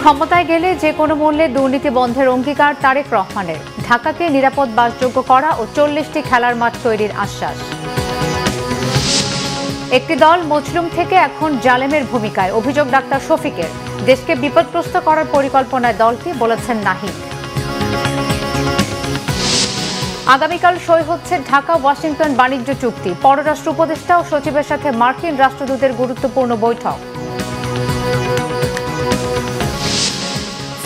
ক্ষমতায় গেলে যে কোনো মূল্যে দুর্নীতি বন্ধের অঙ্গীকার তারেক রহমানের। ঢাকাকে নিরাপদ বাসযোগ্য করা ও 40টি খেলার মাঠ তৈরির আশ্বাস। একটি দল মজলুম থেকে এখন জালেমের ভূমিকায়, অভিযোগ ডাক্তার শফিকের। দেশকে বিপদগ্রস্ত করার পরিকল্পনায় দলটি, বলেছেন নাহিদ। আগামীকাল সই হচ্ছে ঢাকা ওয়াশিংটন বাণিজ্য চুক্তি। পররাষ্ট্র উপদেষ্টা ও সচিবের সাথে মার্কিন রাষ্ট্রদূতের গুরুত্বপূর্ণ বৈঠক।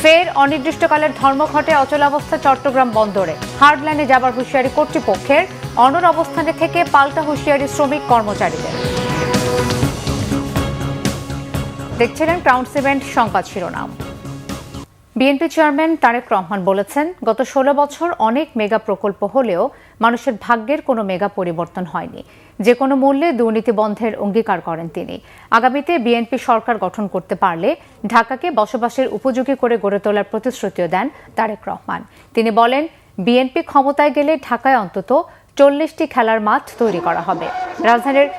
ফের অনির্দিষ্টকালের ধর্মঘটে অচলাবস্থা চট্টগ্রাম বন্দরে। হার্ড লাইনে যাবার হুঁশিয়ারি কর্তৃপক্ষের, অনড় অবস্থানে থেকে পাল্টা হুঁশিয়ারি শ্রমিক কর্মচারীদের। দেখছিলেন ক্রাউন সিমেন্ট সংবাদ শিরোনাম। বিএনপি চেয়ারম্যান তারেক রহমান বলেছেন, গত 16 বছর অনেক মেগা প্রকল্প হলেও মানুষের ভাগ্যের কোনো মেগা পরিবর্তন হয়নি। যে কোনো মূল্যে দুর্নীতি বন্ধের অঙ্গীকার করেন তিনি। আগামীতে বিএনপি সরকার গঠন করতে পারলে ঢাকাকে বসবাসের উপযোগী করে গড়ে তোলার প্রতিশ্রুতিও দেন তারেক রহমান। তিনি বলেন, বিএনপি ক্ষমতায় গেলে ঢাকায় অন্তত 40টি খেলার মাঠ তৈরি করা হবে। রাজধানীর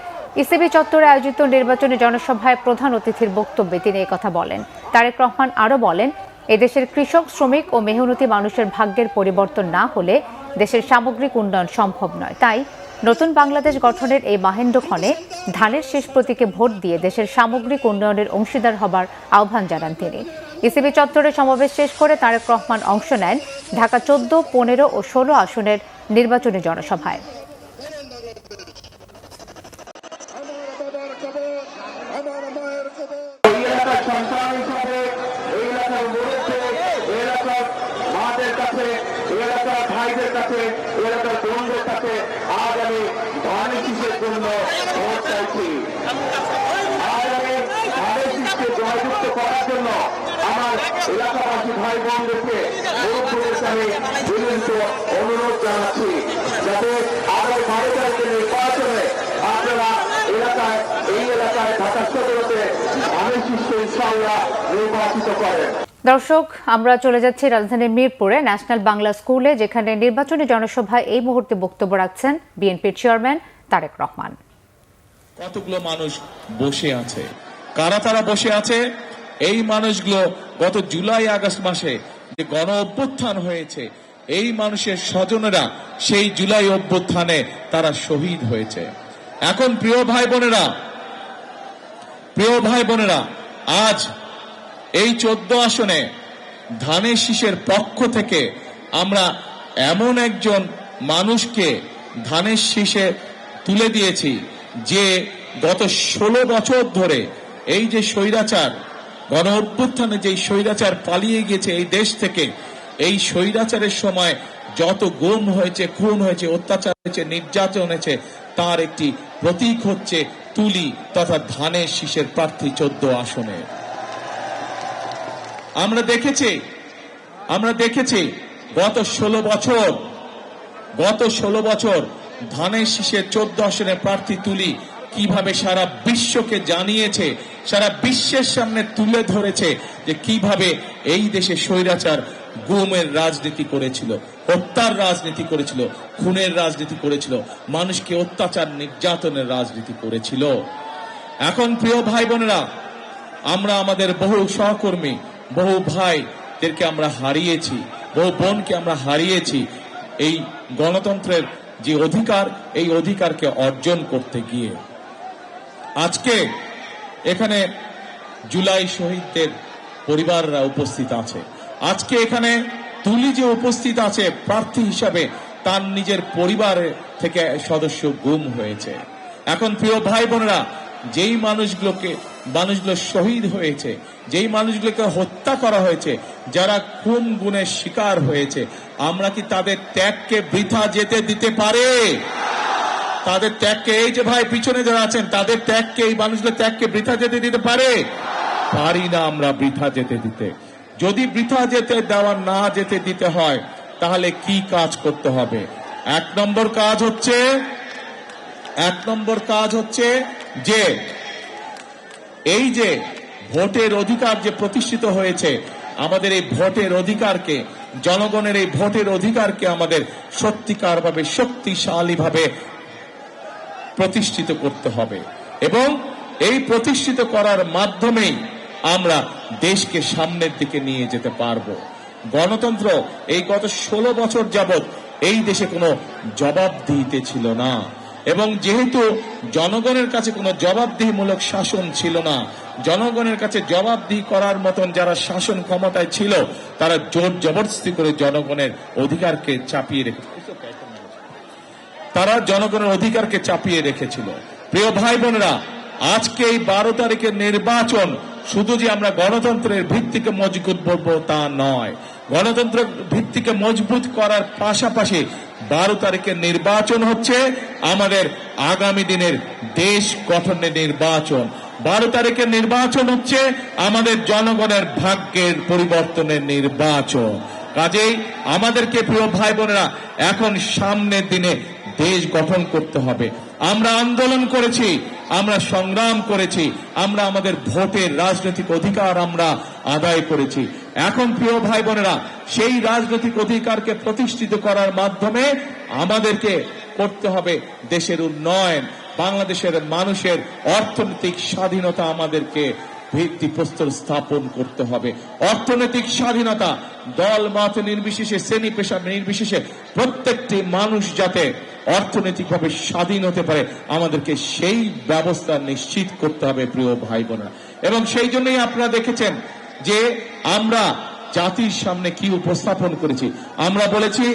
ইসিবি চত্বরে আয়োজিত নির্বাচনী জনসভায় প্রধান অতিথির বক্তব্যে তিনি একথা বলেন। তারেক রহমান আরও বলেন, এদেশের কৃষক, শ্রমিক ও মেহনতি মানুষের ভাগ্যের পরিবর্তন না হলে দেশের সামগ্রিক উন্নয়ন সম্ভব নয়। তাই নতুন বাংলাদেশ গঠনের এই মাহেন্দ্রক্ষণে ধানের শেষ প্রতীকে ভোট দিয়ে দেশের সামগ্রিক উন্নয়নের অংশীদার হবার আহ্বান জানান তিনি। ইসিবি চত্বরে সমাবেশ শেষ করে তারেক রহমান অংশ নেন ঢাকা 14, 15 ও 16 আসনের নির্বাচনী জনসভায়। ভাইদের কাছে, এলাকার বন্ধুদের কাছে আজ আমি ধানের শীষের জন্য ভোট চাইছি। আজ আমি ধানের শীষকে জয়যুক্ত করার জন্য আমার এলাকাবাসী ভাই বোনদেরকে আমি বিনীত অনুরোধ জানাচ্ছি, যাতে আগামী 12 তারিখের নির্বাচনে আপনারা এই এলাকায় ঢাকা সদরতে ধানের শীষকে ইনশাআল্লাহ নির্বাচিত করেন। দর্শক, আমরা চলে যাচ্ছি রাজধানীর মিরপুরে ন্যাশনাল বাংলা স্কুলে, যেখানে নির্বাচনী জনসভায় এই মুহূর্তে বক্তব্য রাখছেন বিএনপির চেয়ারম্যান তারেক রহমান। কতগুলো মানুষ বসে আছে, কারা তারা বসে আছে? এই মানুষগুলো গত জুলাই আগস্ট মাসে যে গণ অভ্যুত্থান হয়েছে, এই মানুষের স্বজনেরা সেই জুলাই অভ্যুত্থানে তারা শহীদ হয়েছে। এখন প্রিয় ভাই বোনেরা, আজ এই 14 আসনে ধানের শীষের পক্ষ থেকে আমরা এমন একজন মানুষকে ধানের শীষে তুলে দিয়েছি যে গত 16 বছর ধরে এই যে স্বৈরাচার, গণ অভ্যুত্থানে যে স্বৈরাচার পালিয়ে গিয়েছে এই দেশ থেকে, এই স্বৈরাচারের সময় যত গুম হয়েছে, খুন হয়েছে, অত্যাচার হয়েছে, নির্যাতন হয়েছে, তার একটি প্রতীক হচ্ছে তুলি তথা ধানের শীষের প্রার্থী 14 আসনে। আমরা দেখেছি গত 16 বছর ধানের শীষের 14 আসনের প্রার্থী তুলি কিভাবে সারা বিশ্বকে জানিয়েছে, সারা বিশ্বের সামনে তুলে ধরেছে যে কিভাবে এই দেশে স্বৈরাচার গুমের রাজনীতি করেছিল, হত্যার রাজনীতি করেছিল, খুনের রাজনীতি করেছিল, মানুষকে অত্যাচার নির্যাতনের রাজনীতি করেছিল। এখন প্রিয় ভাই বোনেরা, আমরা আমাদের বহু সহকর্মী, বহু ভাইদেরকে আমরা হারিয়েছি, বহু বোনকে আমরা হারিয়েছি এই গণতন্ত্রের যে অধিকার, এই অধিকারকে অর্জন করতে গিয়ে। আজকে এখানে জুলাই শহীদদের পরিবাররা উপস্থিত আছে, আজকে এখানে তুলি যে উপস্থিত আছে প্রার্থী হিসাবে, তার নিজের পরিবারের থেকে সদস্য গুম হয়েছে। এখন প্রিয় ভাই বোনেরা, যেই মানুষগুলো শহীদ হয়েছে, যেই মানুষগুলোকে হত্যা করা হয়েছে, যারা খুন গুণের শিকার হয়েছে, আমরা কি তাদের ত্যাগকে বৃথা যেতে দিতে পারে? তাদের ত্যাগকে, এই যে ভাই পিছনে যারা আছেন, তাদের ত্যাগকে, এই মানুষগুলোর ত্যাগকে বৃথা যেতে দিতে পারে? পারি না আমরা বৃথা যেতে দিতে। যদি বৃথা না যেতে দিতে হয়, তাহলে কি কাজ করতে হবে? এক নম্বর কাজ হচ্ছে যে এই যে ভোটের অধিকার যে প্রতিষ্ঠিত হয়েছে, আমাদের এই ভোটের অধিকারকে, জনগণের এই ভোটের অধিকারকে আমাদের সত্যিকার ভাবে, শক্তিশালী ভাবে প্রতিষ্ঠিত করতে হবে। এবং এই প্রতিষ্ঠিত করার মাধ্যমেই আমরা দেশকে সামনের দিকে নিয়ে যেতে পারবো। গণতন্ত্র এই গত 16 বছর যাবত এই দেশে কোনো জবাবদিহিতে ছিল না, এবং যেহেতু জনগণের কাছে কোনো জবাবদিহিমূলক শাসন ছিল না, জনগণের কাছে জবাবদিহি করার মতন যারা শাসন ক্ষমতায় ছিল তারা জোর জবরদস্তি করে জনগণের অধিকারকে চাপিয়ে রেখেছিল। প্রিয় ভাই বোনেরা, আজকে এই 12 তারিখের নির্বাচন শুধু যে আমরা গণতন্ত্রের ভিত্তিকে মজবুত করবো তা নয়, গণতন্ত্রের ভিত্তিকে মজবুত করার পাশাপাশি 12 তারিখের নির্বাচন হচ্ছে আমাদের আগামী দিনের দেশ গঠনের নির্বাচন। 12 তারিখের নির্বাচন হচ্ছে আমাদের জনগণের ভাগ্যের পরিবর্তনের নির্বাচন। কাজেই আমাদেরকে প্রিয় ভাই বোনেরা এখন সামনের দিনে দেশ গঠন করতে হবে। আমরা আন্দোলন করেছি, আমরা সংগ্রাম করেছি, আমরা আমাদের ভোটের রাজনৈতিক অধিকার আমরা আদায় করেছি। এখন প্রিয় ভাই বোনেরা, সেই রাজনৈতিক অধিকারকে প্রতিষ্ঠিত করার মাধ্যমে আমাদেরকে করতে হবে দেশের উন্নয়ন, বাংলাদেশের মানুষের অর্থনৈতিক স্বাধীনতা আমাদেরকে ভিত্তিপ্রস্তর স্থাপন করতে হবে। অর্থনৈতিক স্বাধীনতা দল মত নির্বিশেষে, শ্রেণী পেশা নির্বিশেষে প্রত্যেকটি মানুষ যাতে অর্থনৈতিকভাবে স্বাধীন হতে পারে, আমাদেরকে সেই ব্যবস্থা নিশ্চিত করতে হবে প্রিয় ভাই বোনেরা। এবং সেই জন্যই আপনারা দেখেছেন যে আমরা জাতির সামনে কি উপস্থাপন করেছি। আমরা বলেছি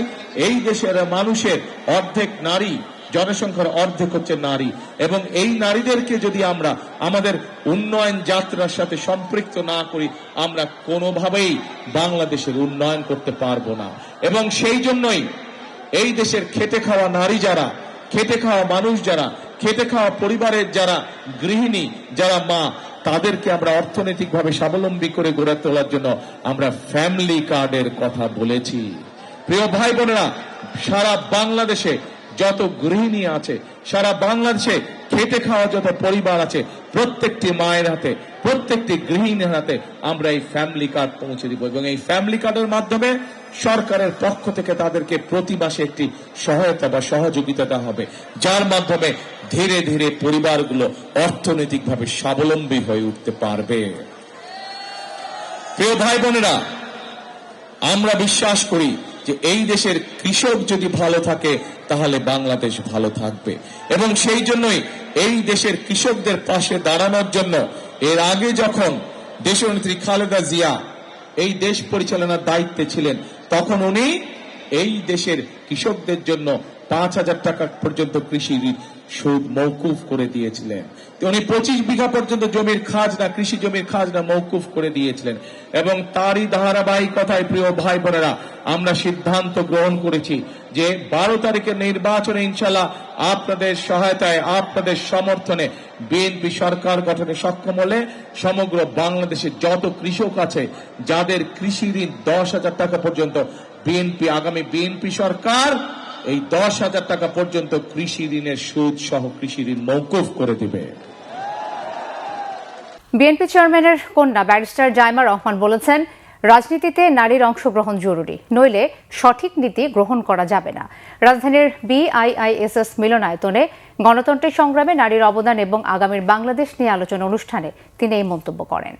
এই দেশের মানুষের অর্ধেক নারী, জনসংখ্যার অর্ধেক হচ্ছে নারী, এবং এই নারীদেরকে যদি আমরা আমাদের উন্নয়ন যাত্রার সাথে সম্পৃক্ত না করি, আমরা কোনোভাবেই বাংলাদেশের উন্নয়ন করতে পারবো না। এবং সেই জন্যই এই দেশের খেটে খাওয়া নারী যারা, খেটে খাওয়া মানুষ যারা, খেটে খাওয়া পরিবারের যারা গৃহিণী, যারা মা, তাদেরকে আমরা অর্থনৈতিকভাবে স্বাবলম্বী করে গড়ে তোলার জন্য আমরা ফ্যামিলি কার্ডের কথা বলেছি। প্রিয় ভাই বোনেরা, সারা বাংলাদেশে যত গৃহিণী আছে, সারা বাংলাদেশে খেটে খাওয়া যত পরিবার আছে, প্রত্যেকটি মায়ের হাতে, প্রত্যেকটি গৃহিণীর হাতে আমরা এই ফ্যামিলি কার্ড পৌঁছে দিব। এবং এই ফ্যামিলি কার্ডের মাধ্যমে সরকারের পক্ষ থেকে তাদেরকে প্রতি মাসে একটি সহায়তা বা সহযোগিতা দেওয়া হবে, যার মাধ্যমে ধীরে ধীরে পরিবারগুলো অর্থনৈতিকভাবে স্বাবলম্বী হয়ে উঠতে পারবে। প্রিয় ভাই বোনেরা, আমরা বিশ্বাস করি যে এই দেশের কৃষক যদি ভালো থাকে তাহলে বাংলাদেশ ভালো থাকবে। এবং সেই জন্যই এই দেশের কৃষকদের পাশে দাঁড়ানোর জন্য এর আগে যখন দেশনেত্রী খালেদা জিয়া এই দেশ পরিচালনার দায়িত্বে ছিলেন, তখন উনি এই দেশের কৃষকদের জন্য 5,000 টাকা পর্যন্ত কৃষি ঋণ সুদ মওকুফ করে দিয়েছিলেন। উনি 25 বিঘা পর্যন্ত জমির খাজনা, কৃষি জমির খাজনা মওকুফ করে দিয়েছিলেন। এবং তারই ধারাবাহিকতায় প্রিয় ভাই বোনেরা, আমরা সিদ্ধান্ত গ্রহণ করেছি যে 12 তারিখের নির্বাচনে ইনশাল্লাহ আপনাদের সহায়তায়, আপনাদের সমর্থনে বিএনপি সরকার গঠনে সক্ষম হলে সমগ্র বাংলাদেশে যত কৃষক আছে যাদের কৃষি ঋণ 10,000 টাকা পর্যন্ত, আগামী বিএনপি সরকার এই 10,000 টাকা পর্যন্ত কৃষি ঋণের সুদ সহ কৃষি ঋণ মওকুফ করে দিবে। বিএনপি চেয়ারম্যানের কন্যা ব্যারিস্টার জাইমা রহমান বলেছেন, রাজনীতিতে নারীর অংশগ্রহণ জরুরি, নইলে সঠিক নীতি গ্রহণ করা যাবে না। রাজধানীর BIISS মিলনায়তনে গণতন্ত্রের সংগ্রামে নারীর অবদান এবং আগামীর বাংলাদেশ নিয়ে আলোচনা অনুষ্ঠানে তিনি এই মন্তব্য করেন।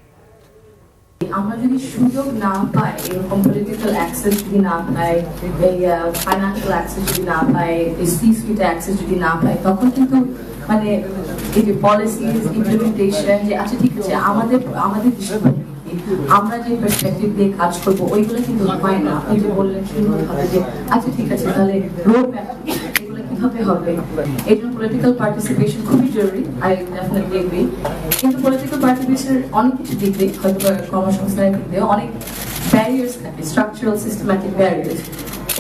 আমরা যদি সুযোগ না পাই, এরকম পলিটিক্যাল অ্যাক্সেস যদি না পাই, ফাইন্যান্সিয়াল অ্যাক্সেস যদি না পাই, সি-সুইট অ্যাক্সেস যদি না পাই, তখন কিন্তু মানে এই যে পলিসিজ ইমপ্লিমেন্টেশন, যে আচ্ছা ঠিক আছে আমাদের দৃষ্টিভঙ্গি, আমরা যে পার্সপেক্টিভ দিয়ে কাজ করবো, ওইগুলো কিন্তু হয় না। আপনি যে বললেন সুন্দরভাবে যে আচ্ছা ঠিক আছে তাহলে রোড ম্যাপ কিভাবে হবে, এই জন্য পলিটিক্যাল পার্টিসিপেশন খুবই জরুরি। I definitely agree. কিন্তু পলিটিক্যাল পার্টিসিপেশনের অনেক কিছু দিক দিয়ে, হয়তো কর্মসংস্থানের দিক দিয়ে অনেক ব্যারিয়ার্স থাকে, স্ট্রাকচারাল সিস্টেম্যাটিক ব্যারিয়ার্স,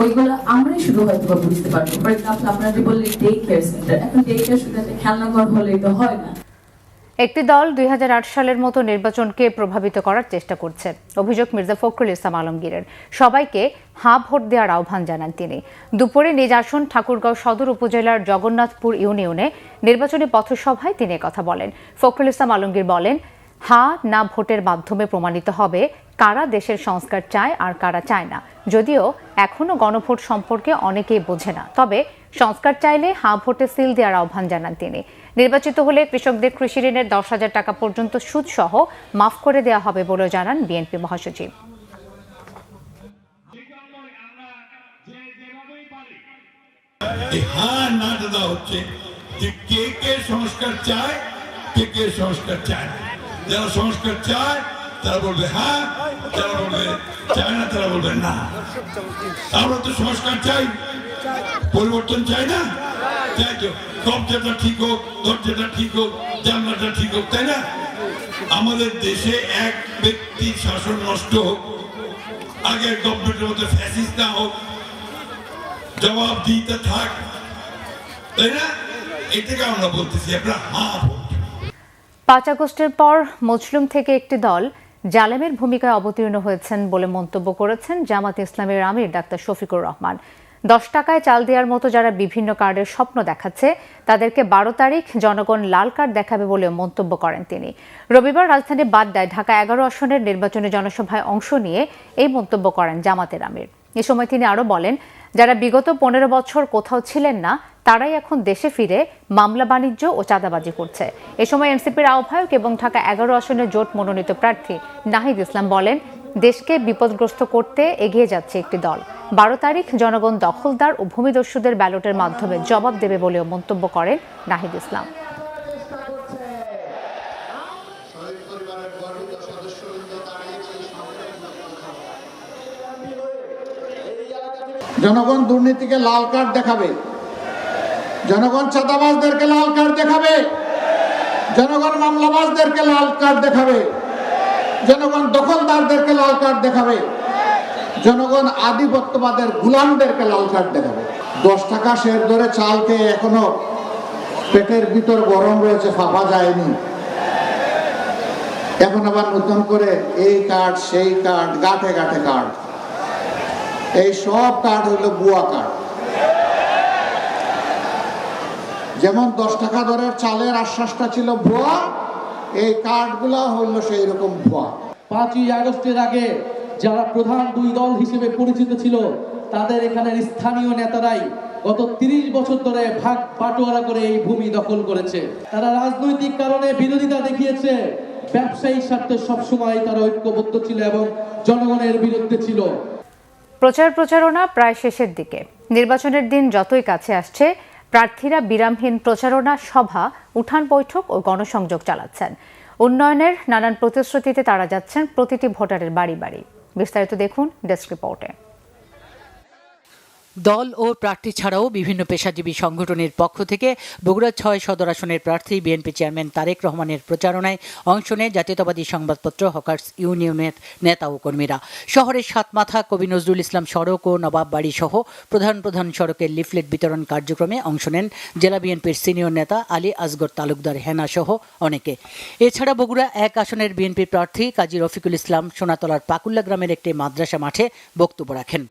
ওইগুলো আমরাই শুধু হয়তো বুঝতে পারবো। ফর এক্সাম্পল, আপনারা যে বললেন ডে কেয়ার সেন্টার, এখন ডে কেয়ার শুধু একটা খেলনাঘর হলেই তো হয় না। একটি দল 2008 সালের মতো নির্বাচনকে প্রভাবিত করার চেষ্টা করছে, অভিযোগ মির্জা ফখরুল ইসলাম আলমগীরের। সবাইকে হাঁ ভোট দেওয়ার আহ্বান জানান তিনি। দুপুরে নিজ আসন ঠাকুরগাঁও সদর উপজেলার জগন্নাথপুর ইউনিয়নে নির্বাচনী পথসভায় তিনি কথা বলেন। ফখরুল ইসলাম আলমগীর বলেন, হাঁ না ভোটের মাধ্যমে প্রমাণিত হবে কারা দেশের সংস্কার চায় আর কারা চায় না। যদিও এখনো গণভোট সম্পর্কে অনেকেই বোঝে না, তবে সংস্কার চাইলে হাঁ ভোটে সিল দেওয়ার আহ্বান জানান তিনি। নির্বাচিত হলে কৃষকদের কৃষি ঋণের 10,000 টাকা পর্যন্ত সুদ সহ মাফ করে দেওয়া হবে বলেও জানান বিএনপি মহাসচিব। হচ্ছে যে কে কে সংস্কার চায়, কে কে সংস্কার চায় না। যারা সংস্কার চায় তারা বলবে হ্যাঁ, যারা বলবে চায় না তারা বলবে না। আমরা তো সংস্কার চাই, পরিবর্তন চাই না, চাই তো কবজাটা ঠিক হোক, দরজাটা ঠিক হোক, জানলাটা ঠিক হোক, তাই না? আমাদের দেশে এক ব্যক্তি শাসন নষ্ট হোক, আগের গভর্নমেন্টের মধ্যে ফ্যাসিস্ট না হোক, জবাব দিতে থাক, তাই না? এটাকে আমরা বলতেছি আমরা হ্যাঁ। 5 আগস্টের পর মজলুম থেকে একটি দল জালেমের ভূমিকায় অবতীর্ণ হয়েছেন বলে মন্তব্য করেছেন জামাত ইসলামের আমির ডাক্তার শফিকুর রহমান। 10 টাকায় চাল দেওয়ার মতো যারা বিভিন্ন কার্ডের স্বপ্ন দেখাচ্ছে তাদেরকে 12 তারিখ জনগণ লাল কার্ড দেখাবে বলেও মন্তব্য করেন তিনি। রবিবার রাজধানী বাড্ডায় ঢাকা 11 আসনের নির্বাচনী জনসভায় অংশ নিয়ে এই মন্তব্য করেন জামাতের আমির। এ সময় তিনি আরও বলেন, যারা বিগত 15 বছর কোথাও ছিলেন না তারাই এখন দেশে ফিরে মামলা বাণিজ্য ও চাঁদাবাজি করছে। এ সময় এনসিপির আহ্বায়ক এবং ঢাকা 11 আসনের জোট মনোনীত প্রার্থী নাহিদ ইসলাম বলেন, দেশকে বিপদগ্রস্ত করতে এগিয়ে যাচ্ছে একটি দল। 12 তারিখ জনগণ দখলদার ও ভূমিদস্যুদের ব্যালটের মাধ্যমে জবাব দেবে বলেও মন্তব্য করেন নাহিদ ইসলাম। জনগণ দুর্নীতিকে লাল কার্ড দেখাবে, জনগণ চাঁদাবাজদেরকে লাল কার্ড দেখাবে, জনগণ মামলাবাজদেরকে লাল কার্ড দেখাবে, জনগণ দখলদারদেরকে লাল কার্ড দেখাবে, জনগণ আধিপত্যবাদের গোলামদেরকে লাল কার্ড দেখাবে। 10 টাকা শের ধরে চালকে এখনো পেটের ভিতর গরম রয়েছে, ফাঁপা যায়নি। এখন আবার নতুন করে এই কার্ড সেই কার্ড, গাঁঠে গাঁঠে কার্ড। এই সব কার্ড হইল ভুয়া কার্ড। যেমন 10 টাকা দরের চালের আশ্বাসটা ছিল ভুয়া, এই কার্ডগুলা হইল সেই রকম ভুয়া। 5ই আগস্টের আগে যারা প্রধান দুই দল হিসেবে পরিচিত ছিল তাদের এখানের স্থানীয় নেতারাই গত 30 বছর ধরে ভাগ বাটোয়ারা করে এই ভূমি দখল করেছে। তারা রাজনৈতিক কারণে বিরোধিতা দেখিয়েছে, ব্যবসায়ী স্বার্থে সবসময় তারা ঐক্যবদ্ধ ছিল এবং জনগণের বিরুদ্ধে ছিল। প্রচারণা প্রায় শেষের দিকে। নির্বাচনের দিন যতই কাছে আসছে প্রার্থীরা বিরামহীন প্রচারণা, সভা, উঠান বৈঠক ও গণসংযোগ চালাচ্ছেন। উন্নয়নের নানান প্রতিশ্রুতিতে তারা যাচ্ছেন প্রতিটি ভোটারের বাড়ি বাড়ি। বিস্তারিত দেখুন ডেস্ক রিপোর্টে। দল ও প্রার্থী ছাড়াও বিভিন্ন পেশাজীবী সংগঠনের পক্ষ থেকে বগুড়া 6 সদর আসনের প্রার্থী বিএনপি চেয়ারম্যান তারেক রহমানের প্রচারণায় অংশ নেয় জাতীয়তাবাদী সংবাদপত্র হকার্স ইউনিয়নের নেতা ও কর্মীরা। শহরের সাতমাথা, কবি নজরুল ইসলাম সড়ক ও নবাববাড়ি সহ প্রধান প্রধান সড়কের লিফলেট বিতরণ কার্যক্রমে অংশ নেন জেলা বিএনপির সিনিয়র নেতা আলী আসগর তালুকদার হেনা সহ অনেকে। এছাড়া বগুড়া 1 আসনের বিএনপি প্রার্থী কাজী রফিকুল ইসলাম সোনাতলার পাকুল্লা গ্রামের একটি মাদ্রাসা মাঠে বক্তব্য রাখেন।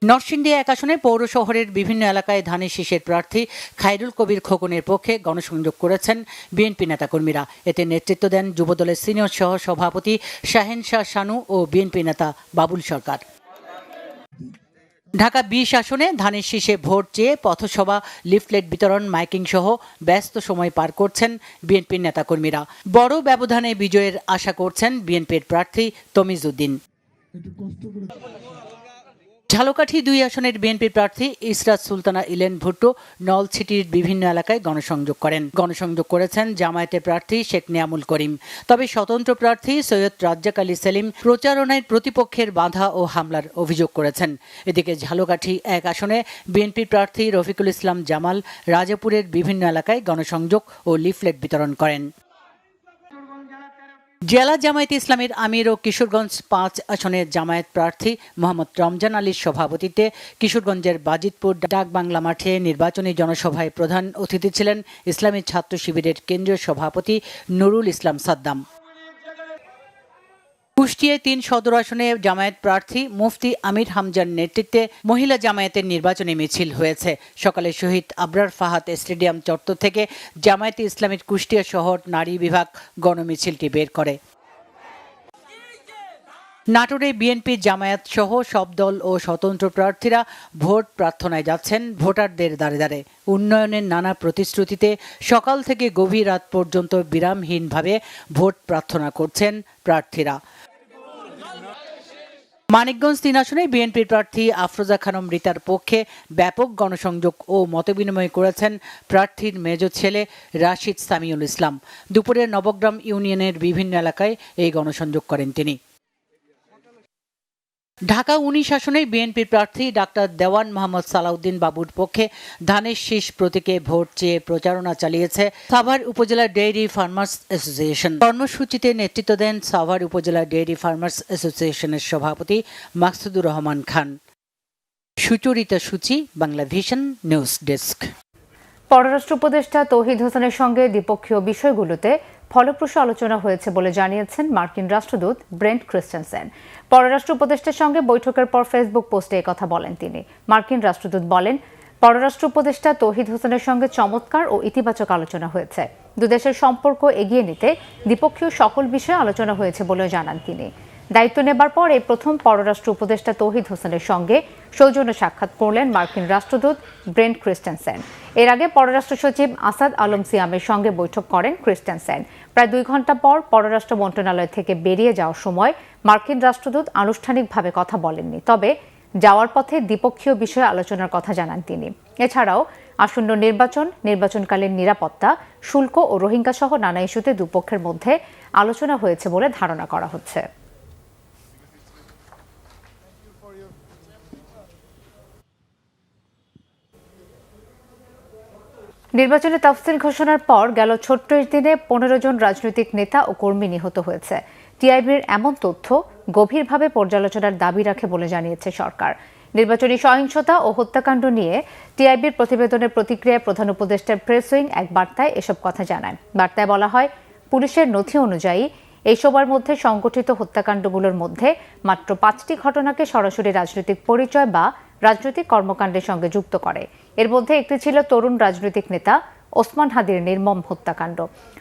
নরসিংদী 1 আসনে পৌর শহরের বিভিন্ন এলাকায় ধানের শীষের প্রার্থী খায়রুল কবির খোকনের পক্ষে গণসংযোগ করেছেন বিএনপি নেতাকর্মীরা। এতে নেতৃত্ব দেন যুবদলের সিনিয়র সহ সভাপতি শাহেন শাহ শানু ও বিএনপি নেতা বাবুল সরকার। ঢাকা 20 আসনে ধানের শীষে ভোট চেয়ে পথসভা, লিফলেট বিতরণ, মাইকিং সহ ব্যস্ত সময় পার করছেন বিএনপির নেতাকর্মীরা। বড় ব্যবধানে বিজয়ের আশা করছেন বিএনপির প্রার্থী তমিজ উদ্দিন। ঝালকাঠি 2 আসনের বিএনপি প্রার্থী ইসরাত সুলতানা ইলেন ভুট্টো নলছিটির বিভিন্ন এলাকায় গণসংযোগ করেছেন জামায়াতের প্রার্থী শেখ নিয়ামুল করিম। তবে স্বতন্ত্র প্রার্থী সৈয়দ রাজ্জাক আলী সেলিম প্রচারণায় প্রতিপক্ষের বাধা ও হামলার অভিযোগ করেছেন। এদিকে ঝালকাঠি 1 আসনে বিএনপি প্রার্থী রফিকুল ইসলাম জামাল রাজাপুরের বিভিন্ন এলাকায় গণসংযোগ ও লিফলেট বিতরণ করেন। জেলা জামায়াতে ইসলামীর আমির ও কিশোরগঞ্জ 5 আসনের জামায়াত প্রার্থী মোহাম্মদ রমজান আলীর সভাপতিত্বে কিশোরগঞ্জের বাজিতপুর ডাক বাংলা মাঠে নির্বাচনী জনসভায় প্রধান অতিথি ছিলেন ইসলামী ছাত্র শিবিরের কেন্দ্রীয় সভাপতি নুরুল ইসলাম সাদ্দাম। কুষ্টিয়ায় 3 সদর আসনে জামায়াত প্রার্থী মুফতি আমির হামজার নেতৃত্বে মহিলা জামায়াতের নির্বাচনী মিছিল হয়েছে। সকালে শহীদ আবরার ফাহাদ স্টেডিয়াম চত্বর থেকে জামায়াতে ইসলামীর কুষ্টিয়া শহর নারী বিভাগ গণমিছিলটি বের করে। নাটোরে বিএনপি জামায়াত সহ সব দল ও স্বতন্ত্র প্রার্থীরা ভোট প্রার্থনায় যাচ্ছেন ভোটারদের দ্বারে দ্বারে। উন্নয়নের নানা প্রতিশ্রুতিতে সকাল থেকে গভীর রাত পর্যন্ত বিরামহীনভাবে ভোট প্রার্থনা করছেন প্রার্থীরা। মানিকগঞ্জ ৩ আসনে বিএনপির প্রার্থী আফরোজা খানম রিতার পক্ষে ব্যাপক গণসংযোগ ও মতবিনিময় করেছেন প্রার্থীর মেজ ছেলে রাশিদ সামিউল ইসলাম। দুপুরে নবগ্রাম ইউনিয়নের বিভিন্ন এলাকায় এই গণসংযোগ করেন তিনি। ঢাকা ১৯ আসনে বিএনপির প্রার্থী ডাক্তার দেওয়ান মোহাম্মদ সালাউদ্দিন বাবুর পক্ষে ধানের শীষ প্রতীকে ভোট চেয়ে প্রচারণা চালিয়েছে সাভার উপজেলা ডেইরি ফার্মার্স অ্যাসোসিয়েশন। কর্মসূচিতে নেতৃত্ব দেন সাভার উপজেলা ডেইরি ফার্মার্স অ্যাসোসিয়েশনের সভাপতি মাকসুদুর রহমান খান। সুচরিতা সূচি, বাংলা ভিশন নিউজ ডেস্ক। পররাষ্ট্র উপদেষ্টা তৌহিদ হোসেনের সঙ্গে দ্বিপক্ষীয় বিষয়গুলোতে ফলপ্রসূ আলোচনা হয়েছে বলে জানিয়েছেন মার্কিন রাষ্ট্রদূত ব্রেন্ট ক্রিস্টেনসেন। পররাষ্ট্র উপদেষ্টার সঙ্গে বৈঠকের পর ফেসবুক পোস্টে একথা বলেন তিনি। মার্কিন রাষ্ট্রদূত বলেন, পররাষ্ট্র উপদেষ্টা তৌহিদ হোসেনের সঙ্গে চমৎকার ও ইতিবাচক আলোচনা হয়েছে। দুদেশের সম্পর্ক এগিয়ে নিতে দ্বিপক্ষীয় সকল বিষয়ে আলোচনা হয়েছে বলেও জানান তিনি। দায়িত্ব নেবার পর এই প্রথম পররাষ্ট্র উপদেষ্টা তৌহিদ হোসেনের সঙ্গে সৌজন্য সাক্ষাৎ করলেন মার্কিন রাষ্ট্রদূত ব্রেন্ট ক্রিস্টেনসেন। এর আগে পররাষ্ট্র সচিব আসাদ আলম সিয়ামের সঙ্গে বৈঠক করেন ক্রিস্টেনসেন। প্রায় 2 ঘণ্টা পর পররাষ্ট্র মন্ত্রণালয় থেকে বেরিয়ে যাওয়ার সময় মার্কিন রাষ্ট্রদূত আনুষ্ঠানিকভাবে কথা বলেননি, তবে যাওয়ার পথে দ্বিপক্ষীয় বিষয়ে আলোচনার কথা জানান তিনি। এছাড়াও আসন্ন নির্বাচনকালীন নিরাপত্তা, শুল্ক ও রোহিঙ্গা সহ নানা ইস্যুতে দুপক্ষের মধ্যে আলোচনা হয়েছে বলে ধারণা করা হচ্ছে। নির্বাচনে তফসিল ঘোষণার পর গেল 36 দিনে 15 জন রাজনৈতিক নেতা ও কর্মী নিহত হয়েছে। টিআইবির এমন তথ্য গভীরভাবে পর্যালোচনার দাবি রাখে বলে জানিয়েছে সরকার। নির্বাচনী সহিংসতা ও হত্যাকাণ্ড নিয়ে টিআইবির প্রতিবেদনের প্রতিক্রিয়ায় প্রধান উপদেষ্টার প্রেস উইং এক বার্তায় এসব কথা জানায়। বার্তায় বলা হয়, পুলিশের নথি অনুযায়ী এই সবার মধ্যে সংগঠিত হত্যাকাণ্ডগুলোর মধ্যে মাত্র 5টি ঘটনাকে সরাসরি রাজনৈতিক পরিচয় বা রাজনৈতিক কর্মকাণ্ডের সঙ্গে যুক্ত করে। এর মধ্যে একটি ছিল তরুণ রাজনৈতিক নেতা ওসমান হাদির নির্মম হত্যাকাণ্ড।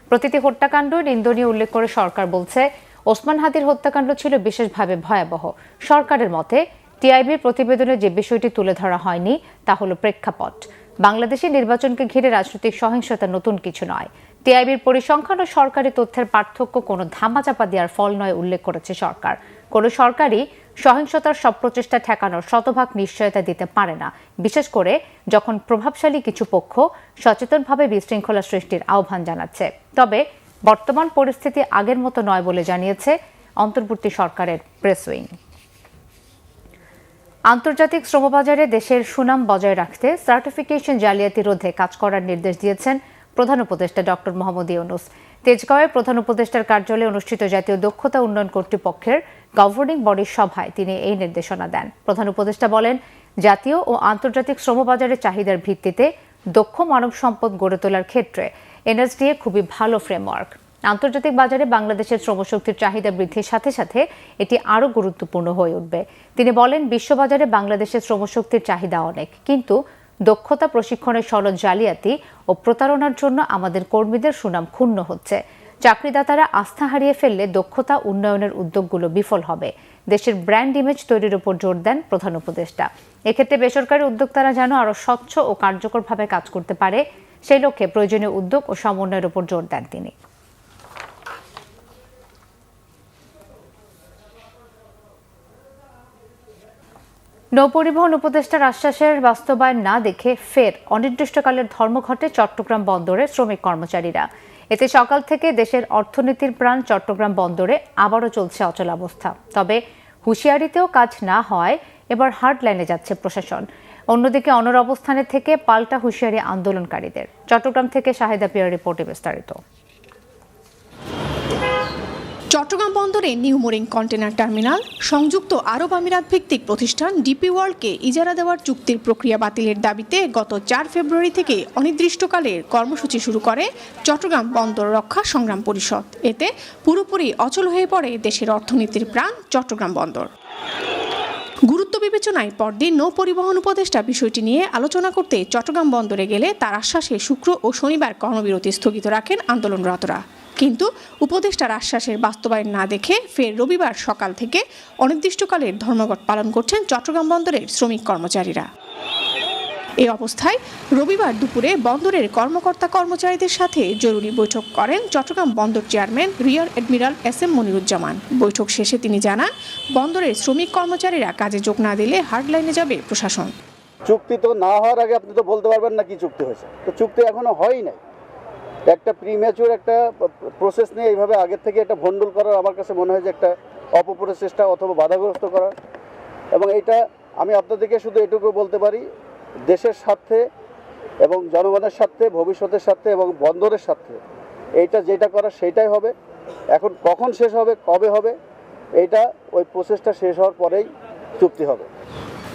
প্রতিটি হত্যাকাণ্ড নিন্দনীয় উল্লেখ করে সরকার বলছে, ওসমান হাদির হত্যাকাণ্ড ছিল বিশেষভাবে ভয়াবহ। সরকারের মতে টিআইবির প্রতিবেদনে যে বিষয়টি তুলে ধরা হয়নি তা হলো প্রেক্ষাপট। বাংলাদেশে নির্বাচনকে ঘিরে রাজনৈতিক সহিংসতা নতুন কিছু নয়। টিআইবির পরিসংখ্যান ও সরকারি তথ্যের পার্থক্য কোনো ধামাচাপা দেওয়ার ফল নয় উল্লেখ করেছে সরকার। কোনো সরকারই সহিংসতার সব প্রচেষ্টা ঠেকানোর শতভাগ নিশ্চয়তা দিতে পারে না, বিশেষ করে যখন প্রভাবশালী কিছু পক্ষ সচেতনভাবে বিশৃঙ্খলা সৃষ্টির আহ্বান জানাচ্ছে। তবে বর্তমান পরিস্থিতি আগের মতো নয় বলে জানিয়েছে অন্তর্বর্তী সরকারের প্রেস উইং। আন্তর্জাতিক শ্রমবাজারে দেশের সুনাম বজায় রাখতে সার্টিফিকেশন জালিয়াতি রোধে কাজ করার নির্দেশ দিয়েছেন প্রধান উপদেষ্টা ডক্টর মোহাম্মদ ইউনূস। তেজগাঁওয়ে প্রধান উপদেষ্টার কার্যালয়ে অনুষ্ঠিত জাতীয় দক্ষতা উন্নয়ন কর্তৃপক্ষের গভর্নিং বডির সভায় তিনি এই নির্দেশনা দেন। প্রধান উপদেষ্টা বলেন, জাতীয় ও আন্তর্জাতিক শ্রমবাজারের চাহিদার ভিত্তিতে দক্ষ মানব সম্পদ গড়ে তোলার ক্ষেত্রে এনএসডিএ খুবই ভালো ফ্রেমওয়ার্ক। আন্তর্জাতিক বাজারে বাংলাদেশের শ্রমশক্তির চাহিদা বৃদ্ধির সাথে সাথে এটি আরও গুরুত্বপূর্ণ হয়ে উঠবে। তিনি বলেন, বিশ্ববাজারে বাংলাদেশের শ্রমশক্তির চাহিদা অনেক, কিন্তু দক্ষতা প্রশিক্ষণের সরল জালিয়াতি ও প্রতারণার জন্য আমাদের কর্মীদের সুনাম ক্ষুণ্ণ হচ্ছে। চাকরিদাতারা আস্থা হারিয়ে ফেললে দক্ষতা উন্নয়নের উদ্যোগগুলো বিফল হবে। দেশের ব্র্যান্ড ইমেজ তৈরির উপর জোর দেন প্রধান উপদেষ্টা। এক্ষেত্রে বেসরকারি উদ্যোক্তারা যেন আরও স্বচ্ছ ও কার্যকরভাবে কাজ করতে পারে, সেই লক্ষ্যে প্রয়োজনীয় উদ্যোগ ও সমন্বয়ের উপর জোর দেন তিনি। নৌপরিবহন উপদেষ্টার আশ্বাসের বাস্তবায়ন না দেখে ফের অনির্দিষ্টকালের ধর্মঘটে চট্টগ্রাম বন্দরে শ্রমিক কর্মচারীরা। এতে সকাল থেকে দেশের অর্থনীতির প্রাণ চট্টগ্রাম বন্দরে আবারও চলছে অচলাবস্থা। তবে হুঁশিয়ারিতেও কাজ না হয় এবার হার্ড লাইনে যাচ্ছে প্রশাসন। অন্যদিকে অনড় অবস্থানে থেকে পাল্টা হুঁশিয়ারি আন্দোলনকারীদের। চট্টগ্রাম থেকে শাহিদা পিয়ার রিপোর্টে বিস্তারিত। চট্টগ্রাম বন্দরে নিউ মোরিং কন্টেনার টার্মিনাল সংযুক্ত আরব আমিরাত ভিত্তিক প্রতিষ্ঠান ডিপি ওয়ার্ল্ডকে ইজারা দেওয়ার চুক্তির প্রক্রিয়া বাতিলের দাবিতে গত 4 ফেব্রুয়ারি থেকে অনির্দিষ্টকালের কর্মসূচি শুরু করে চট্টগ্রাম বন্দর রক্ষা সংগ্রাম পরিষদ। এতে পুরোপুরি অচল হয়ে পড়ে দেশের অর্থনীতির প্রাণ চট্টগ্রাম বন্দর। গুরুত্ব বিবেচনায় পরদিন নৌ পরিবহন উপদেষ্টা বিষয়টি নিয়ে আলোচনা করতে চট্টগ্রাম বন্দরে গেলে তার আশ্বাসে শুক্র ও শনিবার কর্মবিরতি স্থগিত রাখেন আন্দোলনরতরা। কিন্তু উপদেষ্টার আশ্বাসের বাস্তবায়ন না দেখে ফের রবিবার সকাল থেকে অনির্দিষ্টকালের ধর্মঘট পালন করছেন চট্টগ্রাম বন্দরের শ্রমিক কর্মচারীরা। এই অবস্থায় রবিবার দুপুরে বন্দরের কর্মকর্তা কর্মচারীদের সাথে জরুরি বৈঠক করেন চট্টগ্রাম বন্দর chairman rear admiral SM Moniruzzaman. বৈঠক শেষে তিনি জানান, বন্দরের শ্রমিক কর্মচারীরা কাজে যোগ না দিলে হার্ডলাইনে যাবে প্রশাসন। চুক্তি তো না হওয়ার আগে আপনি তো বলতে পারবেন না কি চুক্তি হয়েছে, তো চুক্তি এখনো হয়ই নাই। একটা প্রিম্যাচুর একটা প্রসেস নিয়ে এইভাবে আগের থেকে একটা ভন্ডুল করার আমার কাছে মনে হয় যে একটা অপপ্রচেষ্টা অথবা বাধাগ্রস্ত করার। এবং এটা আমি আপনাদেরকে শুধু এটুকু বলতে পারি, দেশের স্বার্থে এবং জনগণের স্বার্থে, ভবিষ্যতের স্বার্থে এবং বন্দরের স্বার্থে এইটা যেটা করার সেইটাই হবে। এখন কখন শেষ হবে, কবে হবে, এইটা ওই প্রসেসটা শেষ হওয়ার পরেই চুক্তি হবে।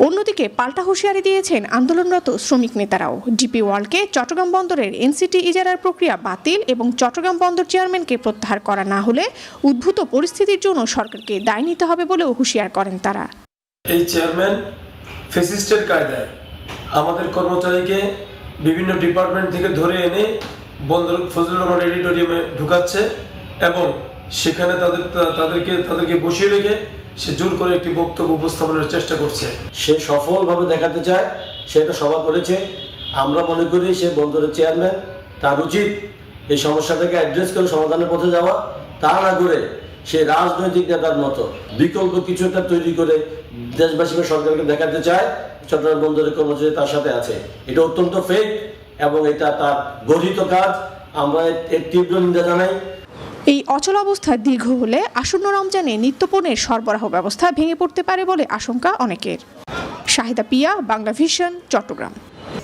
অন্যদিকে পাল্টা হুঁশিয়ারি দিয়েছেন আন্দোলনরত শ্রমিক নেতারাও। ডিপি ওয়ার্ল্ডকে চট্টগ্রাম বন্দরের NCT ইজারার প্রক্রিয়া বাতিল এবং চট্টগ্রাম বন্দর চেয়ারম্যানকে প্রত্যাহার করা না হলে উদ্ভূত পরিস্থিতির জন্য সরকারকে দায় নিতে হবে বলেও হুঁশিয়ার করেন তারা। এই চেয়ারম্যান ফ্যাসিস্টের কায়দায় আমাদের কর্মচারীকে বিভিন্ন ডিপার্টমেন্ট থেকে ধরে এনে বন্দর ফজলুর রহমান এডিটোরিয়ামে ঢুকাচ্ছে এবং সেখানে তাদেরকে বসিয়ে রেখে সে জোর করে একটি বক্তব্য উপস্থাপনের চেষ্টা করছে। সে সফলভাবে দেখাতে চায়, সেটা সভা করেছে। আমরা মনে করি সে বন্দরের চেয়ারম্যান, তার উচিত এই সমস্যাটাকে অ্যাড্রেস করে সমাধানের পথে যাওয়া, তা না করে সে রাজনৈতিক নেতার মতো বিকল্প কিছু একটা তৈরি করে দেশবাসীকে সরকারকে দেখাতে চায় চট্টগ্রাম বন্দরের কর্মচারী তার সাথে আছে। এটা অত্যন্ত ফেক এবং এটা তার গঠিত কাজ। আমরা এর তীব্র নিন্দা জানাই। এই অচল অবস্থা দীর্ঘ হলে আসন্ন রমজানে নিত্যপণ্যের সরবরাহ ব্যবস্থা ভেঙে পড়তে পারে বলে আশঙ্কা অনেকের। শাহিদা পিয়া, বাংলা ভিশন, চট্টগ্রাম।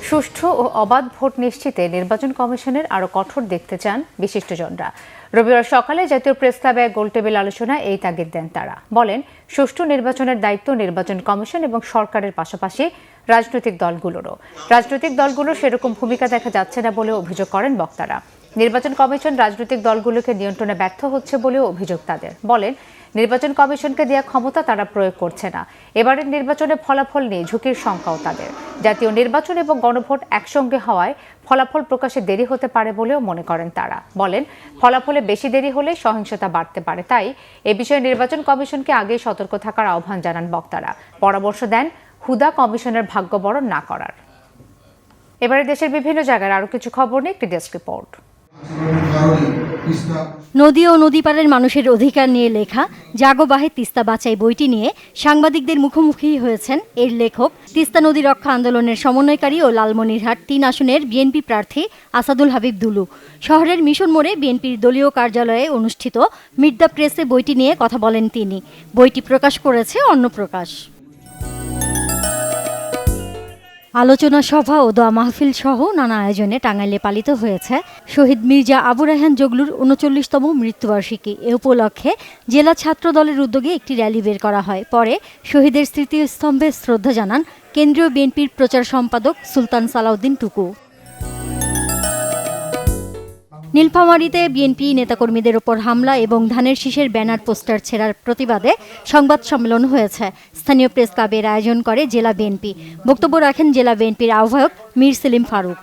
সুষ্ঠু ও অবাধ ভোট নিশ্চিতে নির্বাচন কমিশনের আরও কঠোর দেখতে চান বিশিষ্টজনরা। রবিবার সকালে জাতীয় প্রেস ক্লাবে গোলটেবিল আলোচনায় এই তাগিদ দেন তারা। বলেন, সুষ্ঠু নির্বাচনের দায়িত্ব নির্বাচন কমিশন এবং সরকারের পাশাপাশি রাজনৈতিক দলগুলোরও। রাজনৈতিক দলগুলোর সেরকম ভূমিকা দেখা যাচ্ছে না বলে অভিযোগ করেন বক্তারা। নির্বাচন কমিশন রাজনৈতিক দলগুলোকে নিয়ন্ত্রণে ব্যর্থ হচ্ছে বলেও অভিযোগ তাদের। বলেন, নির্বাচন কমিশনকে দেওয়া ক্ষমতা তারা প্রয়োগ করছে না। এবারের নির্বাচনে ফলাফল নিয়ে ঝুঁকির শঙ্কাও তাদের। জাতীয় নির্বাচন এবং গণভোট একসঙ্গে হওয়ায় ফলাফল প্রকাশে দেরি হতে পারে বলেও মনে করেন তারা। বলেন, ফলাফলে বেশি দেরি হলে সহিংসতা বাড়তে পারে, তাই এ বিষয়ে নির্বাচন কমিশনকে আগেই সতর্ক থাকার আহ্বান জানান বক্তারা। পরামর্শ দেন হুদা কমিশনের ভাগ্য বরণ না করার। এবারে দেশের বিভিন্ন জায়গার আরও কিছু খবর নিয়ে একটি ডেস্ক রিপোর্ট। নদী ও নদী পাড়ের মানুষের অধিকার নিয়ে লেখা জাগো বাহে তিস্তা বাঁচাই বইটি নিয়ে সাংবাদিকদের মুখোমুখি হয়েছেন এর লেখক, তিস্তা নদী রক্ষা আন্দোলনের সমন্বয়কারী ও লালমনিরহাট 3 আসনের বিএনপি প্রার্থী আসাদুল হাবিব দুলু। শহরের মিশন মোড়ে বিএনপির দলীয় কার্যালয়ে অনুষ্ঠিত মিট দ্য প্রেসে বইটি নিয়ে কথা বলেন তিনি। বইটি প্রকাশ করেছে অন্য প্রকাশ। আলোচনা সভা ও দোয়া মাহফিল সহ নানা আয়োজনে টাঙ্গাইলে পালিত হয়েছে শহীদ মির্জা আবু রায়হান জগলুর 39তম মৃত্যুবার্ষিকী। এ উপলক্ষে জেলা ছাত্র দলের উদ্যোগে একটি র্যালি বের করা হয়। পরে শহীদের স্মৃতিস্তম্ভে শ্রদ্ধা জানান কেন্দ্রীয় বিএনপির প্রচার সম্পাদক সুলতান সালাউদ্দিন টুকু। নীলফামারীতে বিএনপি নেতাকর্মীদের ওপর হামলা এবং ধানের শীষের ব্যানার পোস্টার ছেঁড়ার প্রতিবাদে সংবাদ সম্মেলন হয়েছে। স্থানীয় প্রেস ক্লাবের আয়োজন করে জেলা বিএনপি। বক্তব্য রাখেন জেলা বিএনপির আহ্বায়ক মীর সেলিম ফারুক।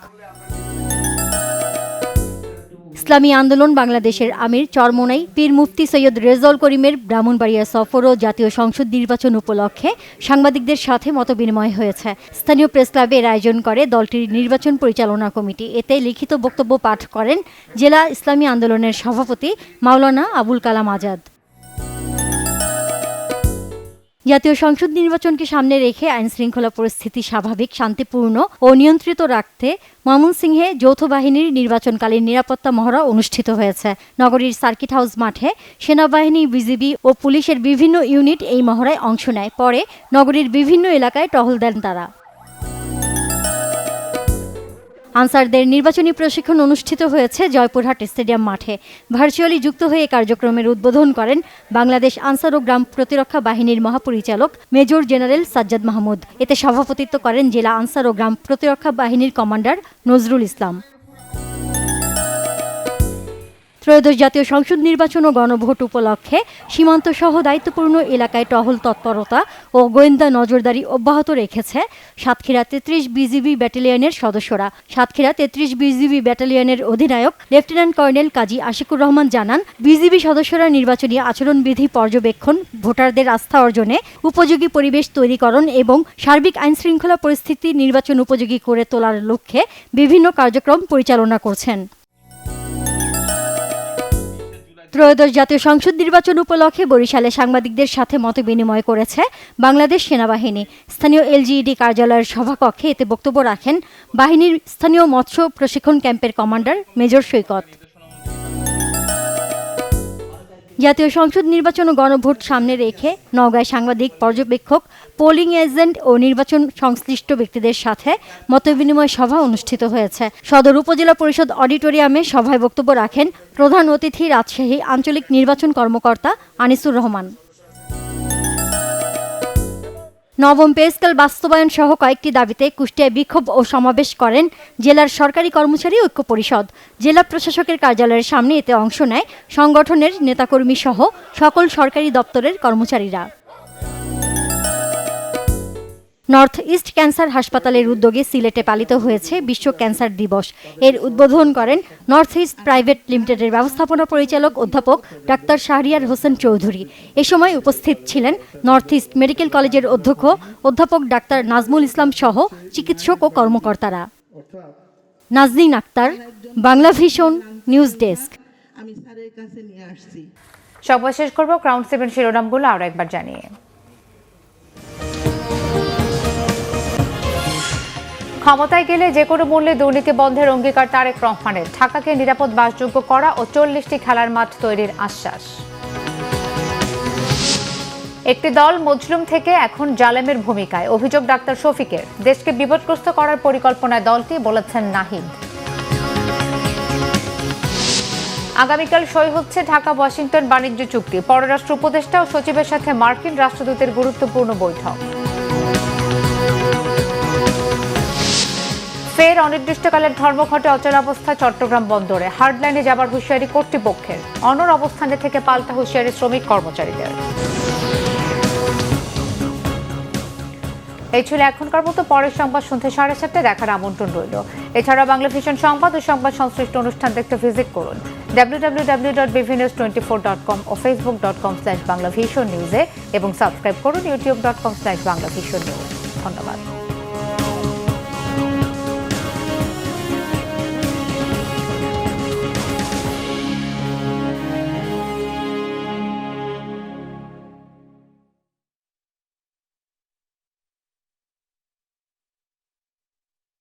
ইসলামী আন্দোলন বাংলাদেশের আমির চরমোনাই পীর মুফতি সৈয়দ রেজাউল করিমের ব্রাহ্মণবাড়িয়া সফর ও জাতীয় সংসদ নির্বাচন উপলক্ষে সাংবাদিকদের সাথে মতবিনিময় হয়েছে। স্থানীয় প্রেস ক্লাবের আয়োজন করে দলটির নির্বাচন পরিচালনা কমিটি। এতে লিখিত বক্তব্য পাঠ করেন জেলা ইসলামী আন্দোলনের সভাপতি মাওলানা আবুল কালাম আজাদ। জাতীয় সংসদ নির্বাচনকে সামনে রেখে আইনশৃঙ্খলা পরিস্থিতি স্বাভাবিক, শান্তিপূর্ণ ও নিয়ন্ত্রিত রাখতে ময়মনসিংহে যৌথ বাহিনীর নির্বাচনকালীন নিরাপত্তা মহড়া অনুষ্ঠিত হয়েছে। নগরীর সার্কিট হাউস মাঠে সেনাবাহিনী, বিজিবি ও পুলিশের বিভিন্ন ইউনিট এই মহড়ায় অংশ নেয়। পরে নগরীর বিভিন্ন এলাকায় টহল দেন তারা। আনসারদের নির্বাচনী প্রশিক্ষণ অনুষ্ঠিত হয়েছে জয়পুরহাট স্টেডিয়াম মাঠে। ভার্চুয়ালি যুক্ত হয়ে কার্যক্রমের উদ্বোধন করেন বাংলাদেশ আনসার ও গ্রাম প্রতিরক্ষা বাহিনীর মহাপরিচালক মেজর জেনারেল সাজ্জাদ মাহমুদ। এতে সভাপতিত্ব করেন জেলা আনসার ও গ্রাম প্রতিরক্ষা বাহিনীর কমান্ডার নজরুল ইসলাম। ত্রয়োদশ জাতীয় সংসদ নির্বাচন ও গণভোট উপলক্ষে সীমান্ত সহ দায়িত্বপূর্ণ এলাকায় টহল তৎপরতা ও গোয়েন্দা নজরদারি অব্যাহত রেখেছে সাতক্ষীরা ৩৩ বিজিবি ব্যাটালিয়নের সদস্যরা। সাতক্ষীরা ৩৩ বিজিবি ব্যাটালিয়নের অধিনায়ক লেফটেন্যান্ট কর্নেল কাজী আশিকুর রহমান জানান, বিজিবি সদস্যরা নির্বাচনী আচরণবিধি পর্যবেক্ষণ, ভোটারদের আস্থা অর্জনে উপযোগী পরিবেশ তৈরিকরণ এবং সার্বিক আইনশৃঙ্খলা পরিস্থিতি নির্বাচন উপযোগী করে তোলার লক্ষ্যে বিভিন্ন কার্যক্রম পরিচালনা করছেন। ত্রয়োদশ জাতীয় সংসদ নির্বাচন উপলক্ষে বরিশালে সাংবাদিকদের সাথে মতবিনিময় করেছে বাংলাদেশ সেনাবাহিনী। স্থানীয় এলজিইডি কার্যালয়ের সভাকক্ষে এতে বক্তব্য রাখেন বাহিনীর স্থানীয় মৎস্য প্রশিক্ষণ ক্যাম্পের কমান্ডার মেজর সৈকত। জাতীয় সংসদ নির্বাচন ও গণভোট সামনে রেখে নওগাঁয় সাংবাদিক, পর্যবেক্ষক, পোলিং এজেন্ট ও নির্বাচন সংশ্লিষ্ট ব্যক্তিদের সাথে মতবিনিময় সভা অনুষ্ঠিত হয়েছে। সদর উপজেলা পরিষদ অডিটোরিয়ামে সভায় বক্তব্য রাখেন প্রধান অতিথি রাজশাহী আঞ্চলিক নির্বাচন কর্মকর্তা আনিসুর রহমান। নবম পে স্কেল বাস্তবায়ন সহ কয়েকটি দাবিতে কুষ্টিয়ায় বিক্ষোভ ও সমাবেশ করেন জেলার সরকারি কর্মচারী ঐক্য পরিষদ। জেলা প্রশাসকের কার্যালয়ের সামনে এতে অংশ নেয় সংগঠনের নেতাকর্মী সহ সকল সরকারি দপ্তরের কর্মচারীরা। নর্থ ইস্ট ক্যান্সার হাসপাতালের উদ্যোগে সিলেটে পালিত হয়েছে বিশ্ব ক্যান্সার দিবস। এর উদ্বোধন করেন নর্থ ইস্ট প্রাইভেট লিমিটেডের ব্যবস্থাপনা পরিচালক অধ্যাপক ডাক্তার শাহরিয়ার হোসেন চৌধুরী। এ সময় উপস্থিত ছিলেন নর্থ ইস্ট মেডিকেল কলেজের অধ্যক্ষ অধ্যাপক ডাক্তার নাজমুল ইসলাম সহ চিকিৎসক ও কর্মকর্তারা। Nazneen Akhtar, Bangla vision news desk. সংবাদ শেষ করব ক্রাউন 7 শিরোনামগুলো আরো একবার জানিয়ে। ক্ষমতায় গেলে যে কোনো মূল্যে দুর্নীতি বন্ধের অঙ্গীকার তারেক রহমানের। ঢাকাকে নিরাপদ বাসযোগ্য করা ও 40টি খেলার মাঠ তৈরির আশ্বাস। একটি দল মজলুম থেকে এখন জালেমের ভূমিকায়, অভিযোগ ডাক্তার শফিকের। দেশকে বিপদগ্রস্ত করার পরিকল্পনায় দলটি, বলেছেন নাহিদ। আগামীকাল সই হচ্ছে ঢাকা ওয়াশিংটন বাণিজ্য চুক্তি। পররাষ্ট্র উপদেষ্টা ও সচিবের সাথে মার্কিন রাষ্ট্রদূতের গুরুত্বপূর্ণ বৈঠক। ফের অনির্দিষ্টকালের ধর্মঘটে অচলাবস্থা চট্টগ্রাম বন্দরে। হার্ডলাইনে যাবার হুঁশিয়ারি কর্তৃপক্ষের। অনড় অবস্থানে থেকে পাল্টা হুঁশিয়ারি শ্রমিক কর্মচারীদের। এই ছিল এখনকার মতো। পরের সংবাদ সন্ধ্যা 7:30 দেখার আমন্ত্রণ রইল। এছাড়া বাংলা ভিশন সংবাদ ও সংবাদ সংশ্লিষ্ট অনুষ্ঠান দেখতে ভিজিট করুন www.bvnews24.com ও facebook.com/banglavisionnews এবং সাবস্ক্রাইব করুন youtube.com/banglavisionnews। ধন্যবাদ।